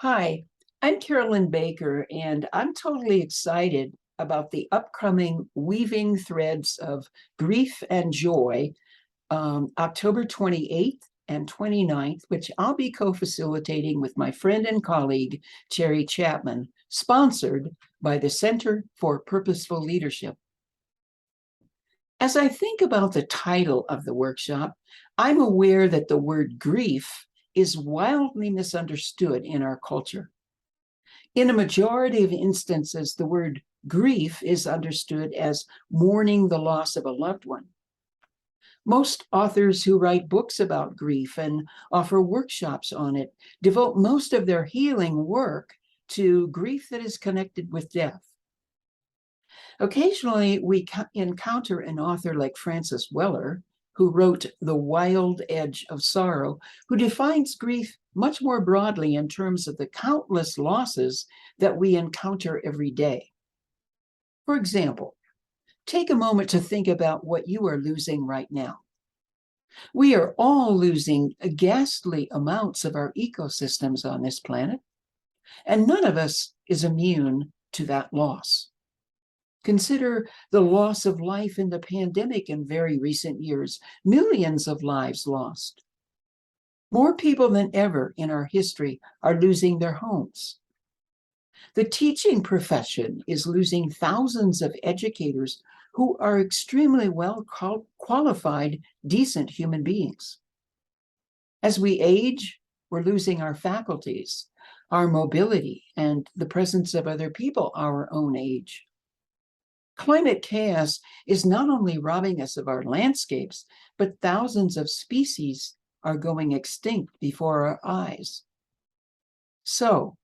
Hi, I'm Carolyn Baker, and I'm totally excited about the upcoming Weaving Threads of Grief and Joy, October 28th and 29th, which I'll be co-facilitating with my friend and colleague, Terry Chapman, sponsored by the Center for Purposeful Leadership. As I think about the title of the workshop, I'm aware that the word grief is wildly misunderstood in our culture. In a majority of instances, the word grief is understood as mourning the loss of a loved one. Most authors who write books about grief and offer workshops on it devote most of their healing work to grief that is connected with death. Occasionally, we encounter an author like Francis Weller, who wrote The Wild Edge of Sorrow, who defines grief much more broadly in terms of the countless losses that we encounter every day. For example, take a moment to think about what you are losing right now. We are all losing ghastly amounts of our ecosystems on this planet, and none of us is immune to that loss. Consider the loss of life in the pandemic in very recent years, millions of lives lost. More people than ever in our history are losing their homes. The teaching profession is losing thousands of educators who are extremely well qualified, decent human beings. As we age, we're losing our faculties, our mobility, and the presence of other people our own age. Climate chaos is not only robbing us of our landscapes, but thousands of species are going extinct before our eyes. So,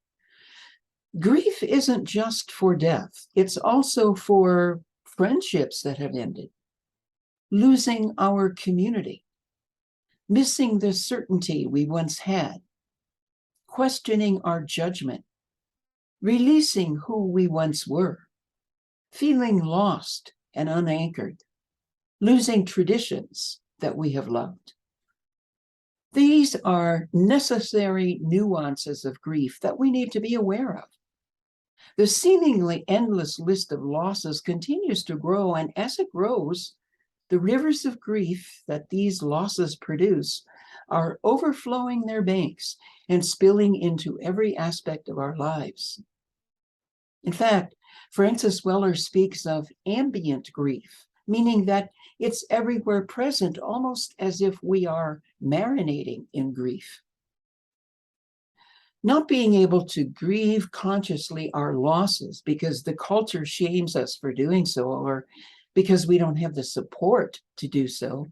grief isn't just for death, it's also for friendships that have ended, losing our community, missing the certainty we once had, questioning our judgment, releasing who we once were, feeling lost and unanchored, losing traditions that we have loved. These are necessary nuances of grief that we need to be aware of. The seemingly endless list of losses continues to grow, and as it grows, the rivers of grief that these losses produce are overflowing their banks and spilling into every aspect of our lives. In fact, Francis Weller speaks of ambient grief, meaning that it's everywhere present, almost as if we are marinating in grief. Not being able to grieve consciously our losses because the culture shames us for doing so, or because we don't have the support to do so,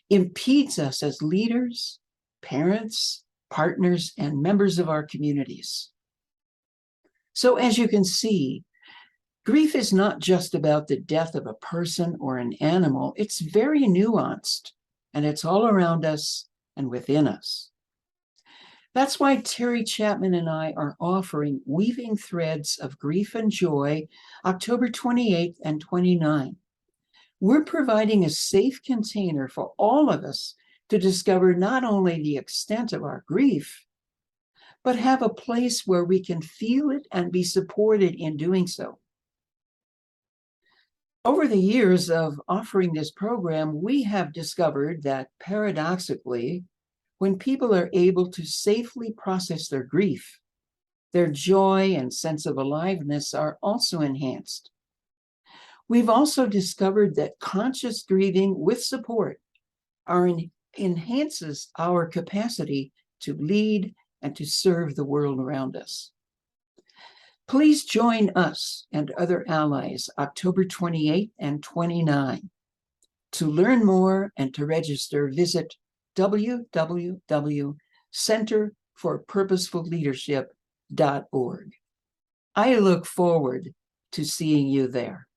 impedes us as leaders, parents, partners, and members of our communities. So as you can see, grief is not just about the death of a person or an animal. It's very nuanced, and it's all around us and within us. That's why Terry Chapman and I are offering Weaving Threads of Grief and Joy, October 28th and 29th. We're providing a safe container for all of us to discover not only the extent of our grief, but have a place where we can feel it and be supported in doing so. Over the years of offering this program, we have discovered that paradoxically, when people are able to safely process their grief, their joy and sense of aliveness are also enhanced. We've also discovered that conscious grieving with support enhances our capacity to lead and to serve the world around us. Please join us and other allies October 28 and 29. To learn more and to register, visit www.centerforpurposefulleadership.org. I look forward to seeing you there.